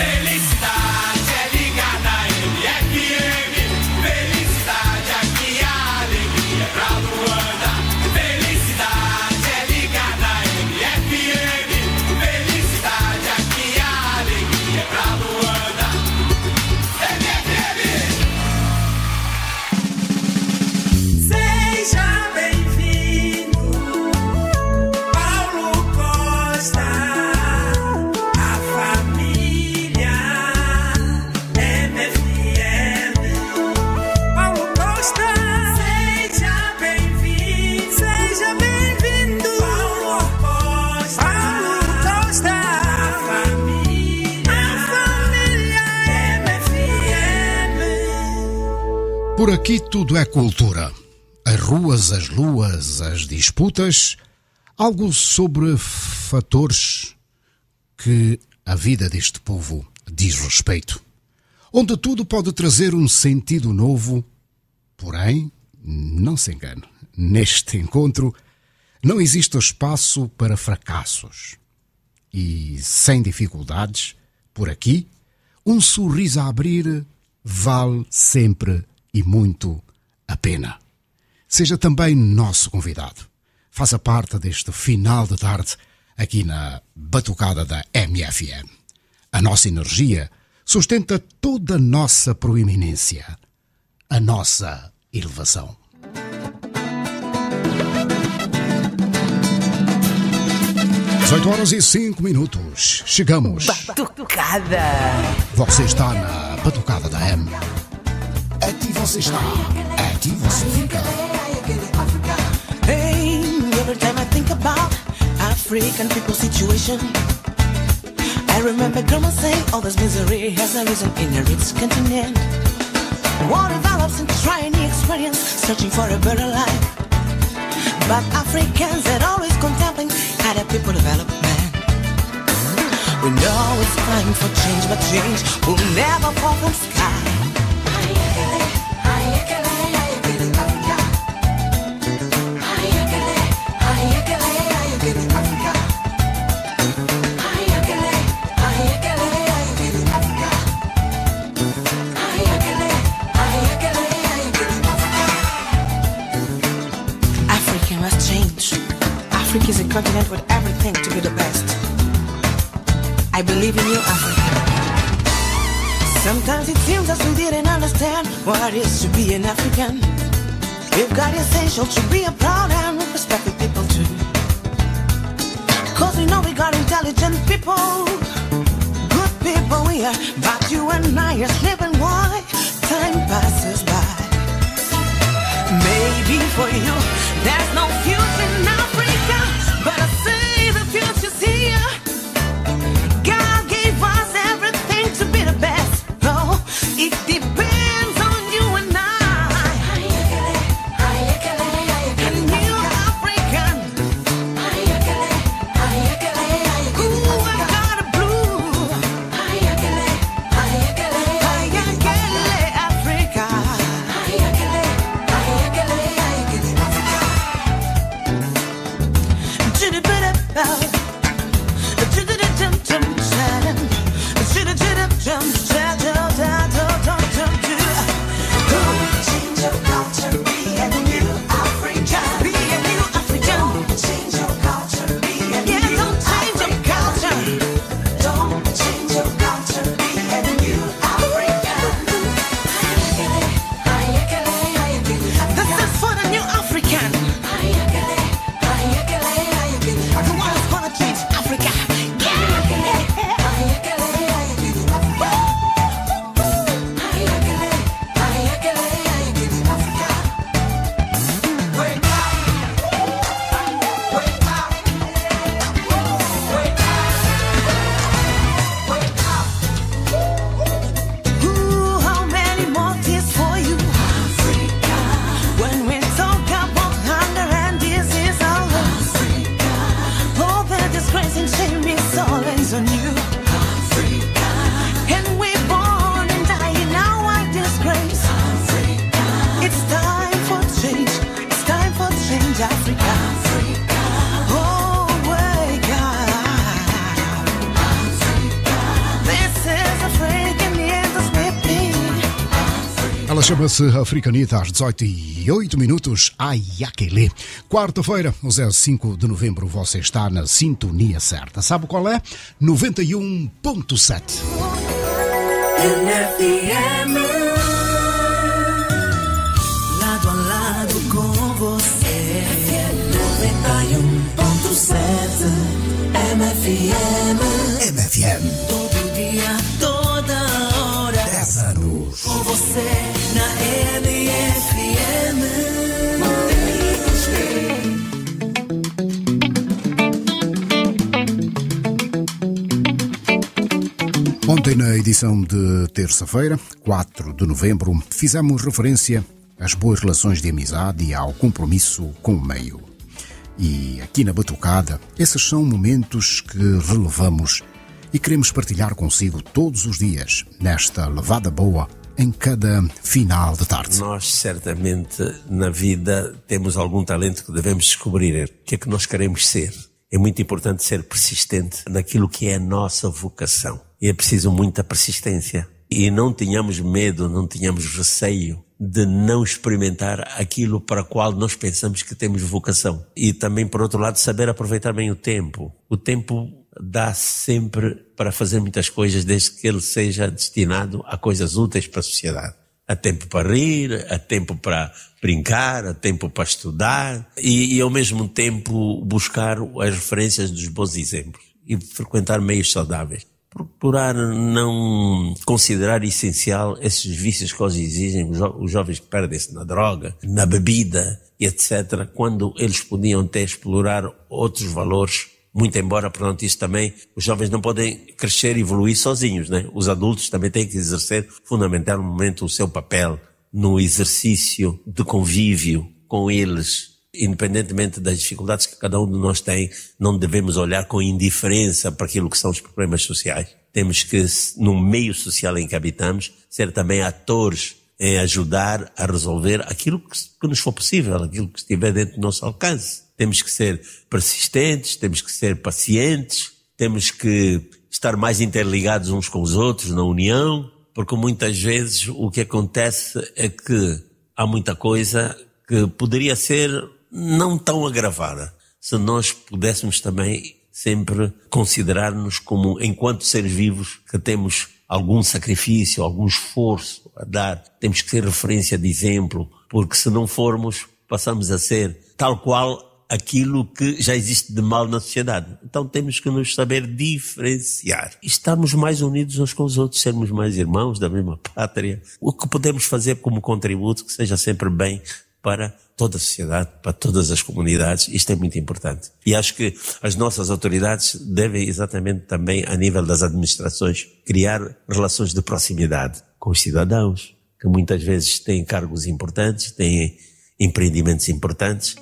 Felicidade é ligar na MFM. Felicidade aqui, a alegria pra Luanda. Felicidade é ligar na MFM. Felicidade aqui, a alegria pra Luanda. MFM. Seja bem-vindo, Paulo Costa, a família MFM. Paulo Costa, seja bem-vindo, Paulo Costa, a família MFM. Por aqui tudo é cultura. As ruas, as luas, as disputas, algo sobre fatores que a vida deste povo diz respeito. Onde tudo pode trazer um sentido novo, porém, não se engane, neste encontro não existe espaço para fracassos. E sem dificuldades, por aqui, um sorriso a abrir vale sempre e muito a pena. Seja também nosso convidado. Faça parte deste final de tarde aqui na Batucada da MFM. A nossa energia sustenta toda a nossa proeminência, a nossa elevação. Horas e 5 minutos. Chegamos. Batucada. Você está na Batucada da M. Aqui você está. Aqui você fica. Hey, every time I think about African people's situation, I remember grandma saying all this misery has a reason in a rich continent. War develops into trying new experience, searching for a better life. But Africans had always contemplating how the people development. We know it's time for change, but change will never fall from sky. Africa is a continent with everything to be the best. I believe in you, Africa. Sometimes it seems as we didn't understand what it is to be an African. We've got essential to be a proud and respected people too. Cause we know we got intelligent people, good people we are. But you and I are slipping why time passes by. Maybe for you there's no future in Africa, but I say the future's here. God gave us everything to be the best, though it depends on you and I. And you African, ooh, I got a blue. Africa. Ela chama-se Africanita, às 18h08, Ayakele. Quarta-feira, o 05 de novembro, você está na sintonia certa. Sabe qual é? 91.7. NFM, lado a lado com você. 91.7 MFM. MFM. Todo dia, toda hora. 10 anos. Com você na MFM. Ontem, na edição de terça-feira, 4 de novembro, fizemos referência às boas relações de amizade e ao compromisso com o meio. E aqui na Batucada, esses são momentos que relevamos e queremos partilhar consigo todos os dias, nesta levada boa, em cada final de tarde. Nós, certamente, na vida, temos algum talento que devemos descobrir. O que é que nós queremos ser? É muito importante ser persistente naquilo que é a nossa vocação. E é preciso muita persistência. E não tenhamos medo, não tenhamos receio de não experimentar aquilo para o qual nós pensamos que temos vocação. E também, por outro lado, saber aproveitar bem o tempo. O tempo dá sempre para fazer muitas coisas, desde que ele seja destinado a coisas úteis para a sociedade. Há tempo para rir, há tempo para brincar, há tempo para estudar e ao mesmo tempo buscar as referências dos bons exemplos e frequentar meios saudáveis. Procurar não considerar essencial esses vícios que hoje exigem, os jovens perdem-se na droga, na bebida e etc., quando eles podiam até explorar outros valores, muito embora, portanto, isso também, os jovens não podem crescer e evoluir sozinhos, né? Os adultos também têm que exercer fundamentalmente o seu papel no exercício de convívio com eles. Independentemente das dificuldades que cada um de nós tem, não devemos olhar com indiferença para aquilo que são os problemas sociais. Temos que, no meio social em que habitamos, ser também atores em ajudar a resolver aquilo que nos for possível, aquilo que estiver dentro do nosso alcance. Temos que ser persistentes, temos que ser pacientes, temos que estar mais interligados uns com os outros na união, porque muitas vezes o que acontece é que há muita coisa que poderia ser não tão agravada, se nós pudéssemos também sempre considerar-nos como, enquanto seres vivos, que temos algum sacrifício, algum esforço a dar, temos que ser referência de exemplo, porque se não formos, passamos a ser tal qual aquilo que já existe de mal na sociedade. Então temos que nos saber diferenciar. E estarmos mais unidos uns com os outros, sermos mais irmãos da mesma pátria. O que podemos fazer como contributo que seja sempre bem para toda a sociedade, para todas as comunidades, isto é muito importante. E acho que as nossas autoridades devem exatamente também, a nível das administrações, criar relações de proximidade com os cidadãos, que muitas vezes têm cargos importantes, têm empreendimentos importantes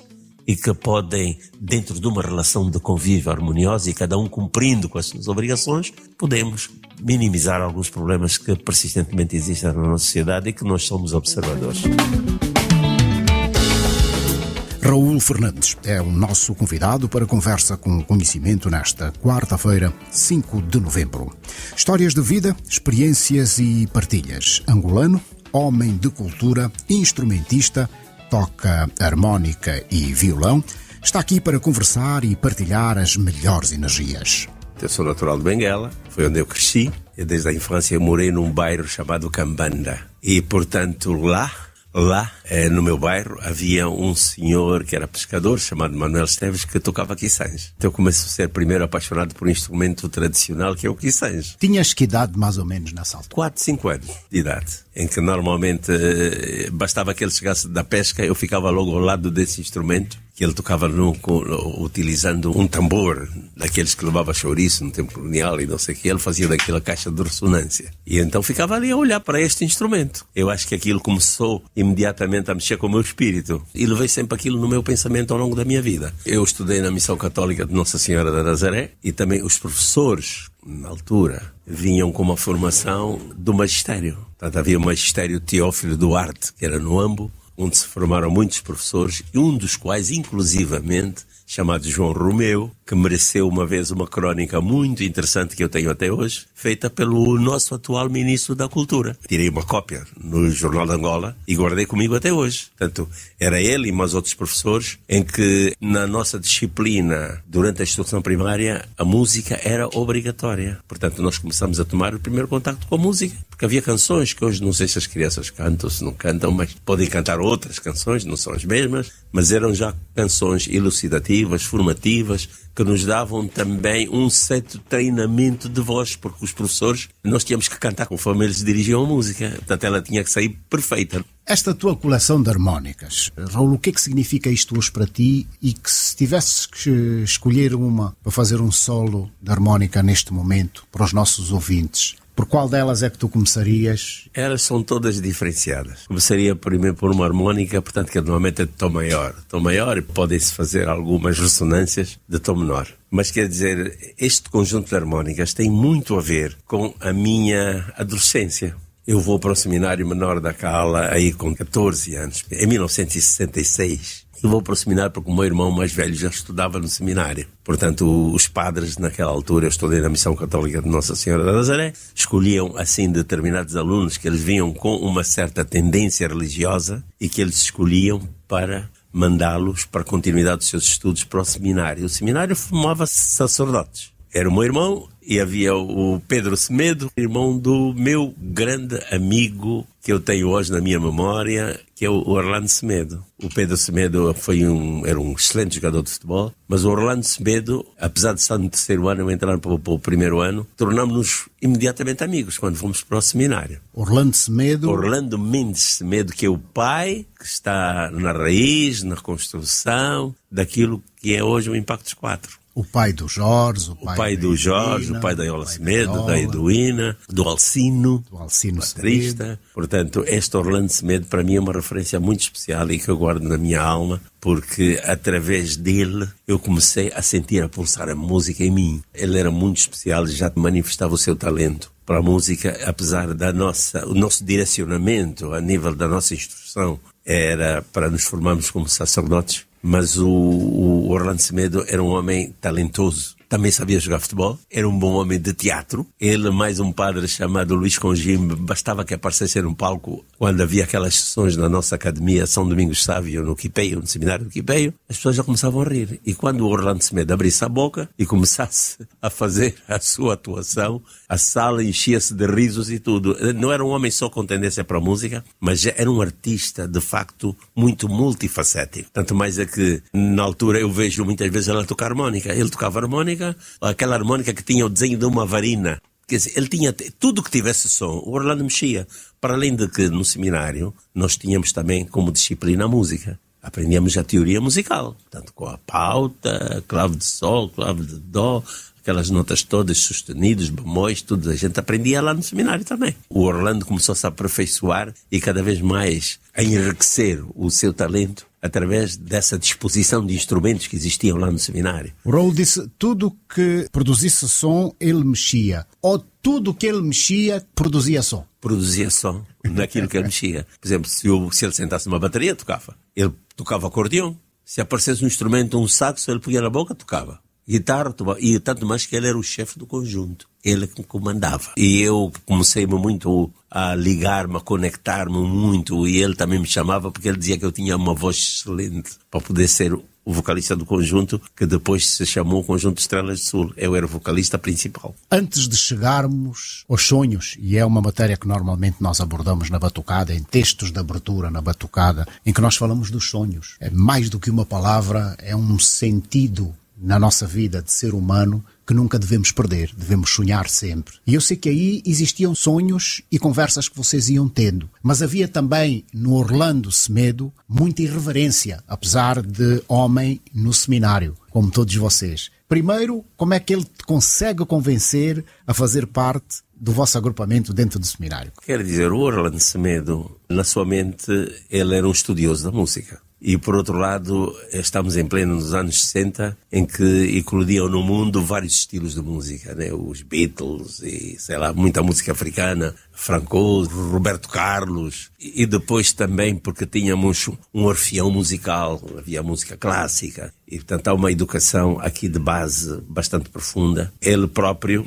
e que podem, dentro de uma relação de convívio harmoniosa e cada um cumprindo com as suas obrigações, podemos minimizar alguns problemas que persistentemente existem na nossa sociedade e que nós somos observadores. Raul Fernandes é o nosso convidado para conversa com conhecimento nesta quarta-feira, 5 de novembro. Histórias de vida, experiências e partilhas. Angolano, homem de cultura, instrumentista, toca harmónica e violão, está aqui para conversar e partilhar as melhores energias. Eu sou natural de Benguela, foi onde eu cresci, e desde a infância eu morei num bairro chamado Cambanda. E, portanto, lá, no meu bairro, havia um senhor que era pescador, chamado Manuel Esteves, que tocava quiçãs. Então eu comecei a ser primeiro apaixonado por um instrumento tradicional, que é o quiçãs. Tinhas que idade mais ou menos nessa altura? 4, 5 anos de idade, em que normalmente bastava que ele chegasse da pesca, eu ficava logo ao lado desse instrumento, que ele tocava utilizando um tambor, daqueles que levava chouriço no tempo colonial e não sei o que, ele fazia daquela caixa de ressonância. E então ficava ali a olhar para este instrumento. Eu acho que aquilo começou imediatamente a mexer com o meu espírito e levei sempre aquilo no meu pensamento ao longo da minha vida. Eu estudei na Missão Católica de Nossa Senhora da Nazaré e também os professores, na altura, vinham com uma formação do magistério. Portanto, havia o magistério Teófilo Duarte, que era no Ambo, onde se formaram muitos professores, e um dos quais, inclusivamente, chamado João Romeu, que mereceu uma vez uma crónica muito interessante que eu tenho até hoje, feita pelo nosso atual Ministro da Cultura. Tirei uma cópia no Jornal de Angola e guardei comigo até hoje. Portanto, era ele e mais outros professores, em que na nossa disciplina, durante a instrução primária, a música era obrigatória. Portanto, nós começamos a tomar o primeiro contacto com a música, porque havia canções que hoje não sei se as crianças cantam, se não cantam, mas podem cantar outras canções, não são as mesmas, mas eram já canções elucidativas, formativas, que nos davam também um certo treinamento de voz, porque os professores, nós tínhamos que cantar conforme eles dirigiam a música, portanto ela tinha que sair perfeita. Esta tua coleção de harmónicas, Raul, o que é que significa isto hoje para ti? E que se tivesses que escolher uma para fazer um solo de harmónica neste momento, para os nossos ouvintes, por qual delas é que tu começarias? Elas são todas diferenciadas. Começaria primeiro por uma harmónica, portanto, que normalmente é de tom maior. Tom maior, e podem-se fazer algumas ressonâncias de tom menor. Mas quer dizer, este conjunto de harmónicas tem muito a ver com a minha adolescência. Eu vou para o Seminário Menor da Cala aí com 14 anos, em 1966. Eu vou para o seminário porque o meu irmão mais velho já estudava no seminário. Portanto, os padres, naquela altura, eu estudei na Missão Católica de Nossa Senhora da Nazaré, escolhiam, assim, determinados alunos que eles vinham com uma certa tendência religiosa e que eles escolhiam para mandá-los para a continuidade dos seus estudos para o seminário. O seminário formava sacerdotes. Era o meu irmão e havia o Pedro Semedo, irmão do meu grande amigo que eu tenho hoje na minha memória, que é o Orlando Semedo. O Pedro Semedo era um excelente jogador de futebol, mas o Orlando Semedo, apesar de estar no terceiro ano e entrar para o primeiro ano, tornámos-nos imediatamente amigos quando fomos para o seminário. Orlando Mendes Semedo, que é o pai que está na raiz, na construção daquilo que é hoje o Impactos 4. O pai do Jorge, o pai do Jorge, o pai da Iola Semedo, da Eduína, do Alcino baterista. Portanto, este Orlando Semedo para mim é uma referência muito especial e que eu guardo na minha alma, porque através dele eu comecei a sentir, a pulsar a música em mim. Ele era muito especial e já manifestava o seu talento para a música, apesar o nosso direcionamento a nível da nossa instrução era para nos formarmos como sacerdotes. Mas o Orlando Semedo era um homem talentoso. Também sabia jogar futebol. Era um bom homem de teatro. Ele, mais um padre chamado Luís Congime, bastava que aparecesse no palco quando havia aquelas sessões na nossa academia São Domingos Sávio, no Quipeio, no seminário do Quipeio. As pessoas já começavam a rir. E quando o Orlando Semedo abrisse a boca e começasse a fazer a sua atuação, a sala enchia-se de risos e tudo. Não era um homem só com tendência para a música, mas era um artista, de facto, muito multifacético. Tanto mais é que, na altura, eu vejo muitas vezes ela tocar harmónica. Ele tocava harmónica, aquela harmónica que tinha o desenho de uma varina. Quer dizer, ele tinha tudo que tivesse som, o Orlando mexia. Para além de que, no seminário, nós tínhamos também como disciplina a música. Aprendíamos a teoria musical, tanto com a pauta, clave de sol, clave de dó, aquelas notas todas, sustenidos, bemóis, tudo. A gente aprendia lá no seminário também. O Orlando começou a se aperfeiçoar e cada vez mais a enriquecer o seu talento através dessa disposição de instrumentos que existiam lá no seminário. O Raul disse, tudo que produzisse som, ele mexia. Ou tudo que ele mexia, produzia som? Produzia som naquilo que ele mexia. Por exemplo, se ele sentasse numa bateria, tocava. Ele tocava acordeão. Se aparecesse um instrumento, um saxo, ele punha na boca, tocava. Guitarra, e tanto mais que ele era o chefe do conjunto. Ele que comandava. E eu comecei-me muito a ligar-me, a conectar-me muito, e ele também me chamava porque ele dizia que eu tinha uma voz excelente para poder ser o vocalista do conjunto, que depois se chamou o Conjunto Estrelas do Sul. Eu era o vocalista principal. Antes de chegarmos aos sonhos, e é uma matéria que normalmente nós abordamos na Batucada, em textos de abertura na Batucada, em que nós falamos dos sonhos. É mais do que uma palavra, é um sentido na nossa vida de ser humano que nunca devemos perder, devemos sonhar sempre. E eu sei que aí existiam sonhos e conversas que vocês iam tendo, mas havia também no Orlando Semedo muita irreverência, apesar de homem no seminário, como todos vocês. Primeiro, como é que ele te consegue convencer a fazer parte do vosso agrupamento dentro do seminário? Quer dizer, o Orlando Semedo, na sua mente, ele era um estudioso da música. e por outro lado estamos em pleno nos anos 60, em que eclodiam no mundo vários estilos de música, né? Os Beatles e, sei lá, muita música africana, Franco, Roberto Carlos, e depois também porque tínhamos um orfeão musical, havia música clássica, e portanto há uma educação aqui de base bastante profunda. Ele próprio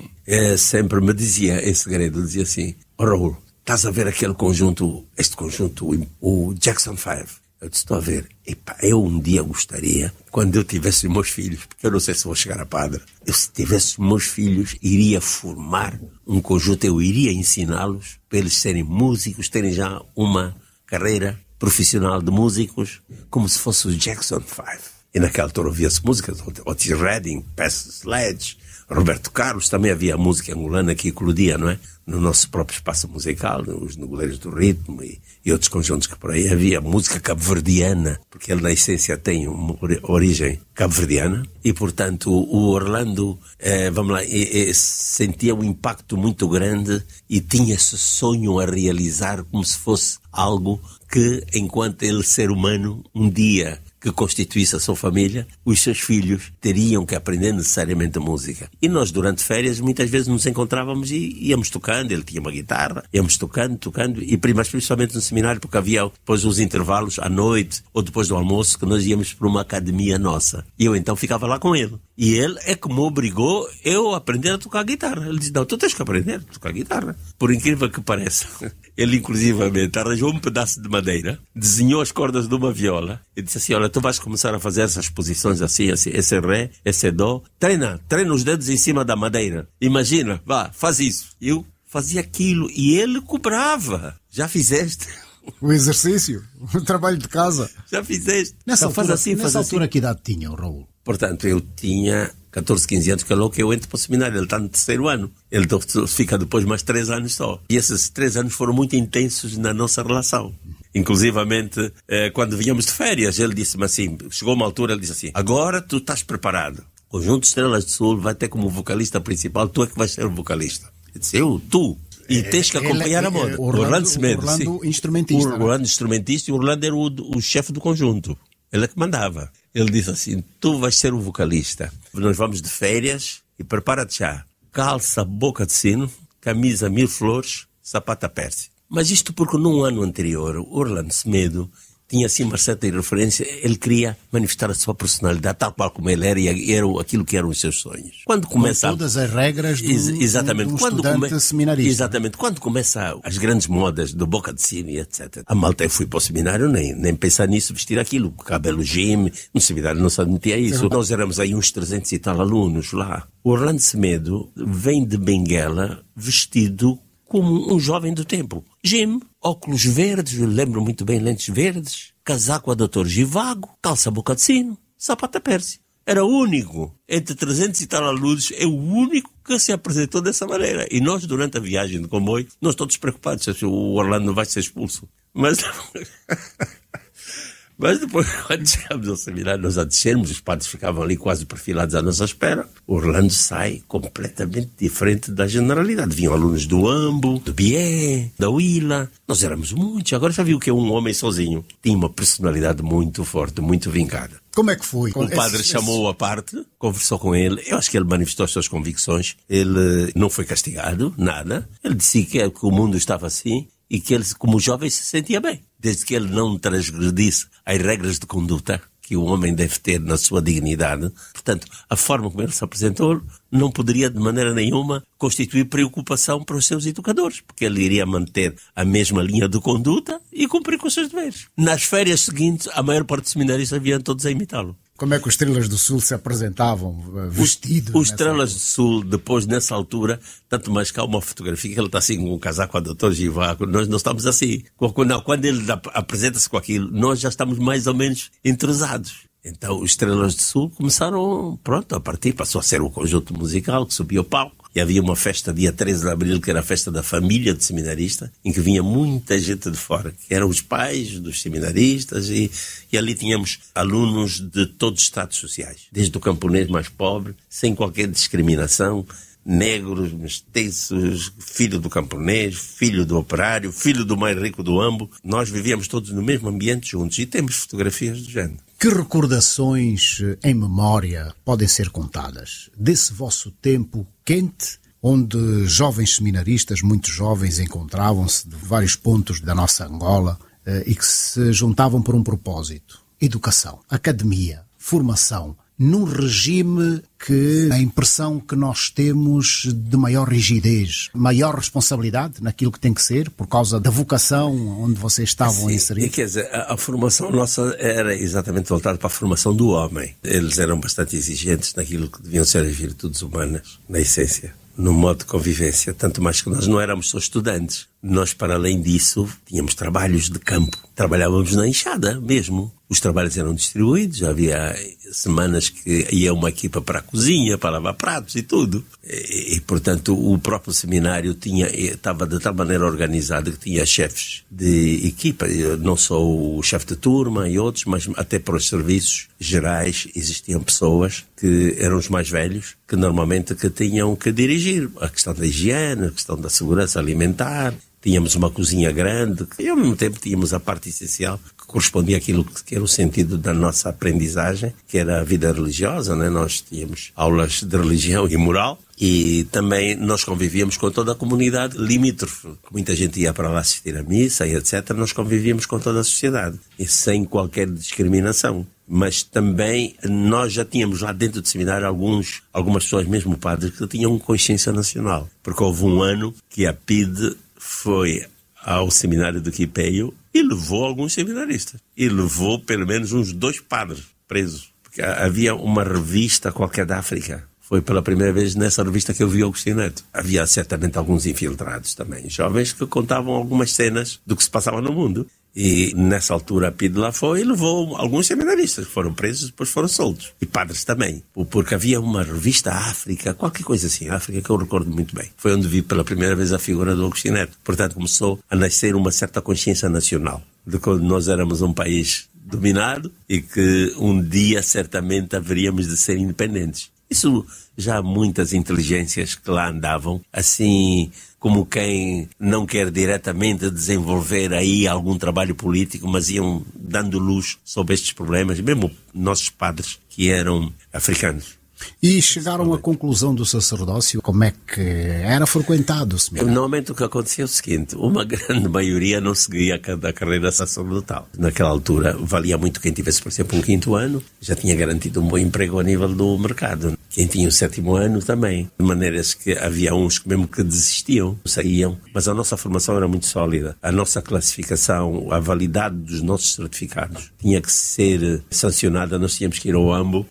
sempre me dizia, em segredo, dizia assim: Raul, estás a ver aquele conjunto, este conjunto, o Jackson 5? Eu disse: estou a ver. Epá, eu um dia gostaria, quando eu tivesse meus filhos, porque eu não sei se vou chegar a padre, eu se tivesse meus filhos, iria formar um conjunto, eu iria ensiná-los para eles serem músicos, terem já uma carreira profissional de músicos, como se fosse o Jackson 5. E naquela altura ouvia-se músicas, Otis Redding, Percy Sledge, Roberto Carlos, também havia música angolana que eclodia, não é? No nosso próprio espaço musical, os Negoleiros do Ritmo e outros conjuntos que por aí havia. Música cabo-verdiana, porque ele na essência tem uma origem cabo-verdiana, e portanto o Orlando, vamos lá, sentia um impacto muito grande e tinha esse sonho a realizar como se fosse algo que, enquanto ele ser humano, um dia que constituísse a sua família, os seus filhos teriam que aprender necessariamente a música. E nós, durante férias, muitas vezes nos encontrávamos e íamos tocando. Ele tinha uma guitarra, íamos tocando, e mas principalmente no seminário, porque havia depois os intervalos à noite ou depois do almoço, que nós íamos para uma academia nossa. E eu então ficava lá com ele. E ele é que me obrigou eu a aprender a tocar guitarra. Ele disse: não, tu tens que aprender a tocar guitarra. Por incrível que pareça, ele inclusivamente arranjou um pedaço de madeira, desenhou as cordas de uma viola e disse assim: olha, tu vais começar a fazer essas posições assim, esse ré, esse dó, treina os dedos em cima da madeira, imagina, vá, faz isso. Eu fazia aquilo e ele cobrava. Já fizeste? O exercício, o trabalho de casa. Já fizeste? Nessa então, altura, nessa altura que idade tinha o Raul? Portanto, eu tinha 14, 15 anos, que é logo que eu entro para o seminário. Ele está no terceiro ano. Ele fica depois mais 3 anos só. E esses 3 anos foram muito intensos na nossa relação. Inclusivamente, quando vinhamos de férias, ele disse-me assim, chegou uma altura, ele disse assim: agora tu estás preparado. O Conjunto Estrelas do Sul vai ter como vocalista principal, tu é que vais ser o vocalista. Eu disse: tu. E tens que acompanhar a moda. Orlando Semedo. Orlando instrumentista. Orlando instrumentista, e o Orlando era o chefe do conjunto. Ele é que mandava. Ele disse assim: tu vais ser o vocalista. Nós vamos de férias e prepara-te já. Calça, boca de sino, camisa 1000 flores, sapato a Percy. Mas isto porque num ano anterior, o Orlando Semedo tinha assim uma certa referência, ele queria manifestar a sua personalidade tal qual como ele era, e era aquilo que eram os seus sonhos. Quando começa com todas as regras do estudante seminarista. Exatamente. Quando começa as grandes modas do boca de sino e etc. A malta, eu fui para o seminário, nem pensar nisso, vestir aquilo, cabelo gym, no seminário não se admitia isso. Nós éramos aí uns 300 e tal alunos lá. O Orlando Semedo vem de Benguela vestido como um jovem do tempo. Gym, óculos verdes, eu lembro muito bem, lentes verdes, casaco a Dr. Givago, calça boca de sino, sapato a Percy. Era o único, entre 300 e tal alunos, é o único que se apresentou dessa maneira. E nós, durante a viagem de comboio, nós todos preocupados, se o Orlando vai ser expulso. Mas depois, quando chegamos ao seminário, nós a descermos, os padres ficavam ali quase perfilados à nossa espera. O Orlando sai completamente diferente da generalidade. Vinham alunos do Ambo, do Bié, da Huila. Nós éramos muitos. Agora já viu que é um homem sozinho. Tinha uma personalidade muito forte, muito vincada. Como é que foi? O padre chamou-o à parte, conversou com ele. Eu acho que ele manifestou as suas convicções. Ele não foi castigado, nada. Ele disse que o mundo estava assim e que ele, como jovem, se sentia bem, desde que ele não transgredisse as regras de conduta que o homem deve ter na sua dignidade. Portanto, a forma como ele se apresentou não poderia de maneira nenhuma constituir preocupação para os seus educadores, porque ele iria manter a mesma linha de conduta e cumprir com os seus deveres. Nas férias seguintes, a maior parte dos seminários haviam todos a imitá-lo. Como é que os Estrelas do Sul se apresentavam vestidos? Os Estrelas do Sul, depois, nessa altura, tanto mais que há uma fotografia que ele está assim com um casaco a Dr. Givago, nós não estamos assim. Quando ele apresenta-se com aquilo, nós já estamos mais ou menos entrosados. Então, os Estrelas do Sul começaram, a partir, passou a ser um conjunto musical que subiu ao palco. E havia uma festa dia 13 de abril, que era a festa da família de seminarista, em que vinha muita gente de fora, que eram os pais dos seminaristas, e ali tínhamos alunos de todos os estratos sociais, desde o camponês mais pobre, sem qualquer discriminação, negros, mestiços, filho do camponês, filho do operário, filho do mais rico do Ambo. Nós vivíamos todos no mesmo ambiente juntos e temos fotografias do género. Que recordações em memória podem ser contadas desse vosso tempo quente, onde jovens seminaristas, muito jovens, encontravam-se de vários pontos da nossa Angola e que se juntavam por um propósito: educação, academia, formação, num regime que a impressão que nós temos de maior rigidez, maior responsabilidade naquilo que tem que ser, por causa da vocação onde vocês estavam a inserir. Quer dizer, a formação nossa era exatamente voltada para a formação do homem. Eles eram bastante exigentes naquilo que deviam ser as virtudes humanas, na essência, no modo de convivência, tanto mais que nós não éramos só estudantes. Nós, para além disso, tínhamos trabalhos de campo. Trabalhávamos na enxada mesmo. Os trabalhos eram distribuídos, havia semanas que ia uma equipa para a cozinha, para lavar pratos e tudo. E portanto, o próprio seminário estava de tal maneira organizado que tinha chefes de equipa, não só o chefe de turma e outros, mas até para os serviços gerais existiam pessoas que eram os mais velhos, que normalmente que tinham que dirigir a questão da higiene, a questão da segurança alimentar. Tínhamos uma cozinha grande e ao mesmo tempo tínhamos a parte essencial que correspondia àquilo que era o sentido da nossa aprendizagem, que era a vida religiosa, né? Nós tínhamos aulas de religião e moral e também nós convivíamos com toda a comunidade limítrofe. Muita gente ia para lá assistir à missa e etc. Nós convivíamos com toda a sociedade e sem qualquer discriminação. Mas também nós já tínhamos lá dentro do seminário algumas pessoas, mesmo padres, que tinham consciência nacional. Porque houve um ano que a PIDE foi ao seminário do Quipeio e levou alguns seminaristas. E levou pelo menos uns 2 padres presos. Porque havia uma revista qualquer da África. Foi pela primeira vez nessa revista que eu vi Agostinho Neto. Havia certamente alguns infiltrados também, jovens que contavam algumas cenas do que se passava no mundo. E nessa altura a PIDE lá foi e levou alguns seminaristas que foram presos e depois foram soltos. E padres também. Porque havia uma revista África, qualquer coisa assim, África, que eu recordo muito bem. Foi onde vi pela primeira vez a figura do Agostinho Neto. Portanto, começou a nascer uma certa consciência nacional de que nós éramos um país dominado e que um dia certamente haveríamos de ser independentes. Isso já há muitas inteligências que lá andavam, assim como quem não quer diretamente desenvolver aí algum trabalho político, mas iam dando luz sobre estes problemas, mesmo nossos padres que eram africanos. E chegaram à conclusão do sacerdócio, como é que era frequentado o seminário? Normalmente o que acontecia é o seguinte: uma grande maioria não seguia a carreira sacerdotal. Naquela altura valia muito quem tivesse, por exemplo, um 5º ano, já tinha garantido um bom emprego a nível do mercado. Quem tinha o 7º ano também. De maneiras que havia uns que mesmo que desistiam, saíam. Mas a nossa formação era muito sólida. A nossa classificação, a validade dos nossos certificados tinha que ser sancionada. Nós tínhamos que ir ao AMBO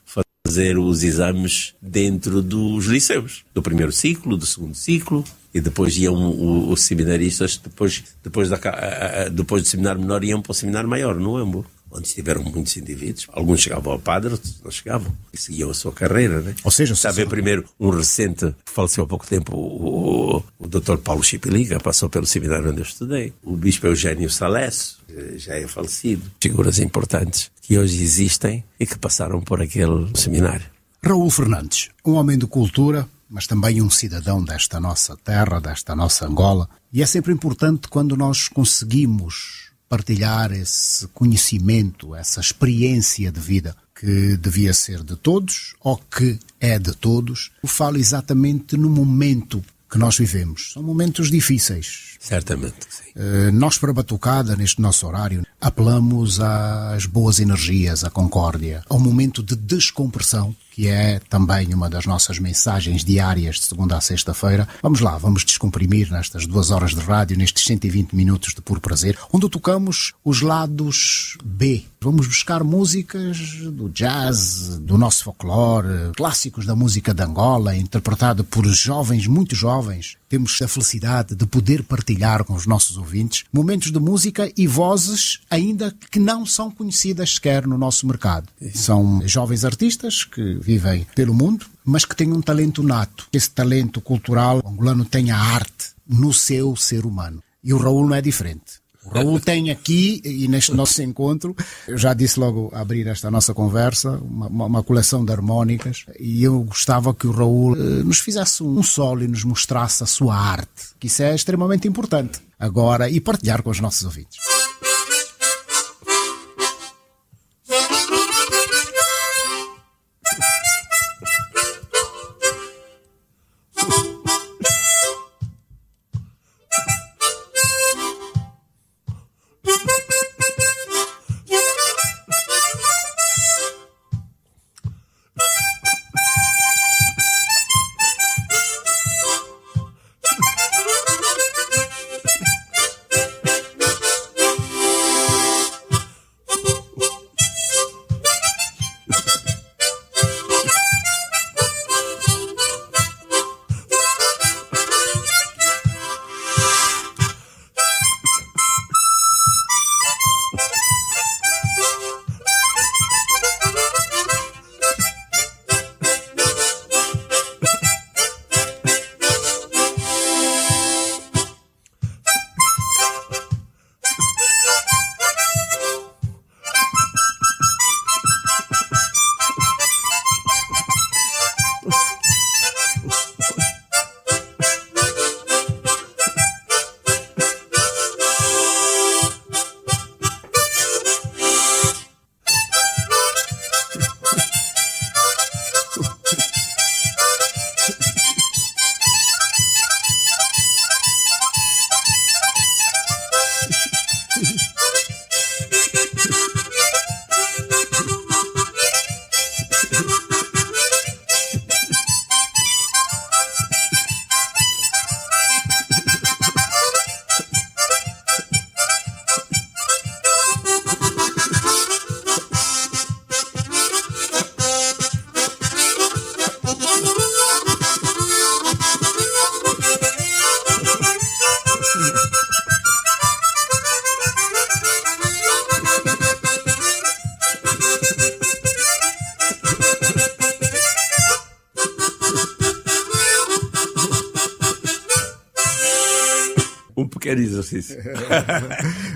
fazer os exames dentro dos liceus, do 1º ciclo, do 2º ciclo, e depois iam os seminaristas, depois do seminário menor, iam para o seminário maior, no AMBO, onde estiveram muitos indivíduos. Alguns chegavam ao padre, outros não chegavam, e seguiam a sua carreira, né? Ou seja, sabe, primeiro, um recente, que faleceu há pouco tempo, o Dr. Paulo Chipiliga, passou pelo seminário onde eu estudei. O bispo Eugênio Salesso, já é falecido. Figuras importantes que hoje existem e que passaram por aquele seminário. Raul Fernandes, um homem de cultura, mas também um cidadão desta nossa terra, desta nossa Angola. E é sempre importante quando nós conseguimos partilhar esse conhecimento, essa experiência de vida que devia ser de todos, ou que é de todos. Eu falo exatamente no momento que nós vivemos. São momentos difíceis. Certamente, sim. Nós, para Batucada, neste nosso horário, apelamos às boas energias, à concórdia, ao momento de descompressão, que é também uma das nossas mensagens diárias de segunda a sexta-feira. Vamos lá, vamos descomprimir nestas 2 horas de rádio, nestes 120 minutos de puro prazer, onde tocamos os lados B. Vamos buscar músicas do jazz, do nosso folclore, clássicos da música de Angola, interpretado por jovens, muito jovens. Temos a felicidade de poder partilhar com os nossos ouvintes momentos de música e vozes ainda que não são conhecidas sequer no nosso mercado. São jovens artistas que vivem pelo mundo, mas que têm um talento nato. Esse talento cultural angolano tem a arte no seu ser humano. E o Raul não é diferente. O Raul tem aqui, e neste nosso encontro, eu já disse logo a abrir esta nossa conversa, uma coleção de harmónicas, e eu gostava que o Raul nos fizesse um solo e nos mostrasse a sua arte, que isso é extremamente importante agora, e partilhar com os nossos ouvintes. pequeno exercício.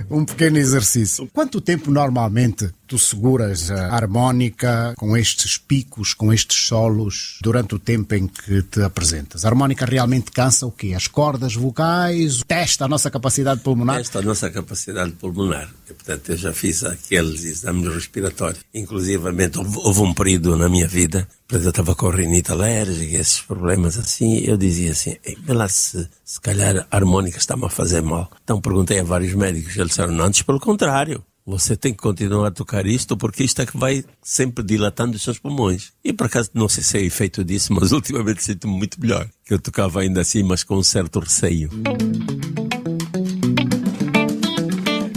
Um pequeno exercício. Quanto tempo normalmente tu seguras a harmónica com estes picos, com estes solos, durante o tempo em que te apresentas? A harmónica realmente cansa o quê? As cordas vocais? Testa a nossa capacidade pulmonar? Testa a nossa capacidade pulmonar. E, portanto, eu já fiz aqueles exames respiratórios. Inclusivamente, houve um período na minha vida, eu estava com rinite alérgica, esses problemas assim, eu dizia assim, vê lá se calhar a harmónica está-me a fazer mal. Então perguntei a vários médicos, eles disseram, não, antes pelo contrário. Você tem que continuar a tocar isto porque isto é que vai sempre dilatando os seus pulmões. E por acaso não sei se é efeito disso, mas ultimamente sinto-me muito melhor. Que eu tocava ainda assim, mas com um certo receio.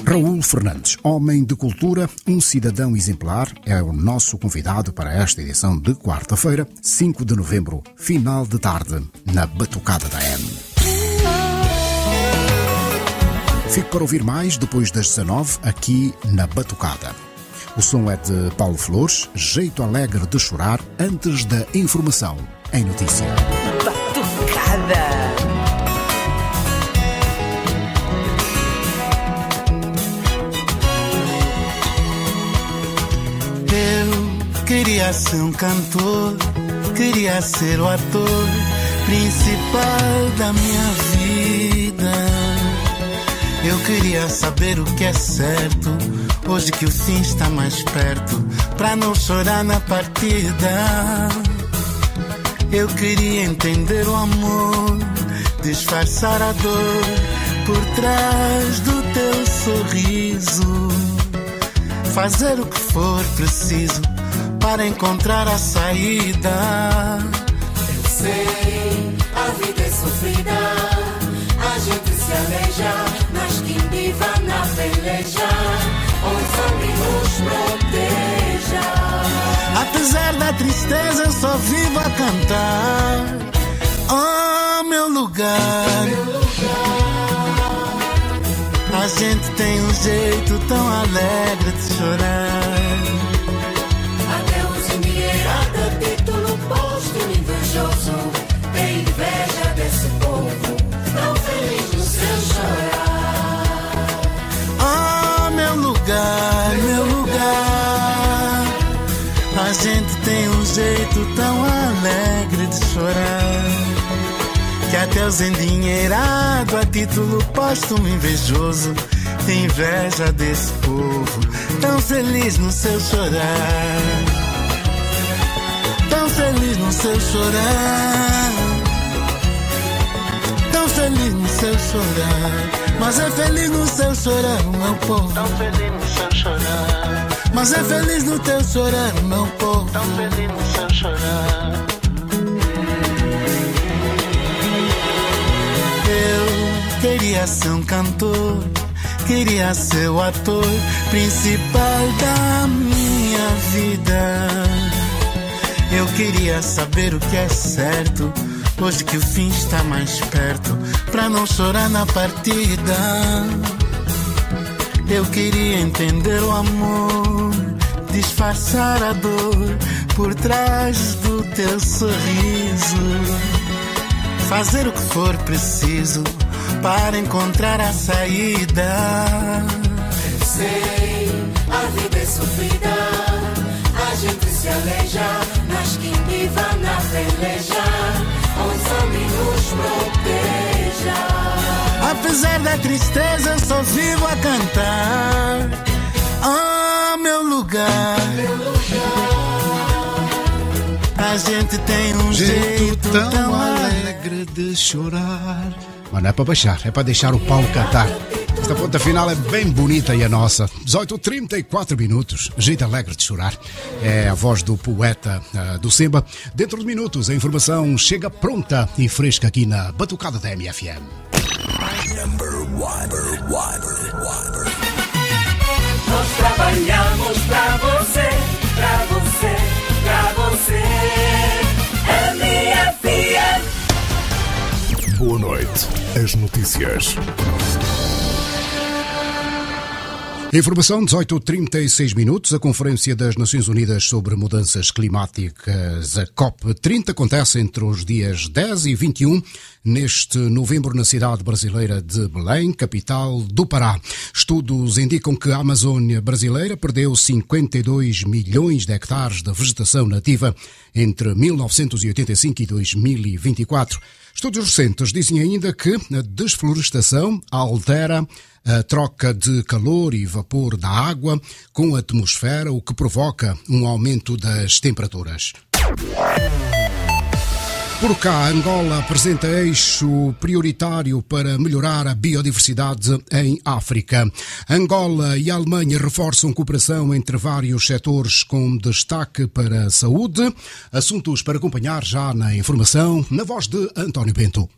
Raul Fernandes, homem de cultura, um cidadão exemplar, é o nosso convidado para esta edição de quarta-feira, 5 de novembro, final de tarde, na Batucada da M. Fique para ouvir mais depois das 19, aqui na Batucada. O som é de Paulo Flores, jeito alegre de chorar antes da informação em notícia. Batucada! Eu queria ser um cantor, queria ser o ator principal da minha vida. Eu queria saber o que é certo, hoje que o fim está mais perto, pra não chorar na partida. Eu queria entender o amor, disfarçar a dor por trás do teu sorriso, fazer o que for preciso para encontrar a saída. Eu sei, a vida é sofrida, a gente se aleja, mas quem viva na peleja, ouça e nos proteja. Apesar da tristeza, eu só vivo a cantar. Oh, meu lugar. A gente tem um jeito tão alegre de chorar. Até os endinheirados, título posto, invejoso, tem inveja desse povo, tão feliz no seu chorar. jeito tão alegre de chorar, que até os endinheirados a título póstumo invejoso tem inveja desse povo tão feliz no seu chorar, tão feliz no seu chorar, tão feliz no seu chorar. Mas é feliz no seu chorar, o meu povo. Tão feliz no seu chorar. Mas é feliz no teu chorar, o meu povo. Tão feliz no seu chorar. Eu queria ser um cantor, queria ser o ator principal da minha vida. Eu queria saber o que é certo, hoje que o fim está mais perto, pra não chorar na partida. Eu queria entender o amor, disfarçar a dor por trás do teu sorriso, fazer o que for preciso para encontrar a saída. Eu sei, a vida é sofrida, a gente se aleja, mas quem viva na peleja, os homens nos proteja. Apesar da tristeza, eu só vivo a cantar. Oh, meu lugar, meu lugar. A gente tem um jeito tão alegre de chorar. Mas não é para baixar, é para deixar o pau cantar. Esta ponta final é bem bonita e a nossa. 18h34, jeito alegre de chorar. É a voz do poeta do Semba. Dentro de minutos, a informação chega pronta e fresca aqui na Batucada da MFM. Nós trabalhamos pra você, pra você, pra você. MFM. Boa noite. As notícias. Informação 18h36. A Conferência das Nações Unidas sobre Mudanças Climáticas, a COP30, acontece entre os dias 10 e 21 neste novembro na cidade brasileira de Belém, capital do Pará. Estudos indicam que a Amazônia brasileira perdeu 52 milhões de hectares de vegetação nativa entre 1985 e 2024. Estudos recentes dizem ainda que a desflorestação altera a troca de calor e vapor da água com a atmosfera, o que provoca um aumento das temperaturas. Por cá, Angola apresenta eixo prioritário para melhorar a biodiversidade em África. Angola e a Alemanha reforçam cooperação entre vários setores com destaque para a saúde. Assuntos para acompanhar já na informação, na voz de António Bento.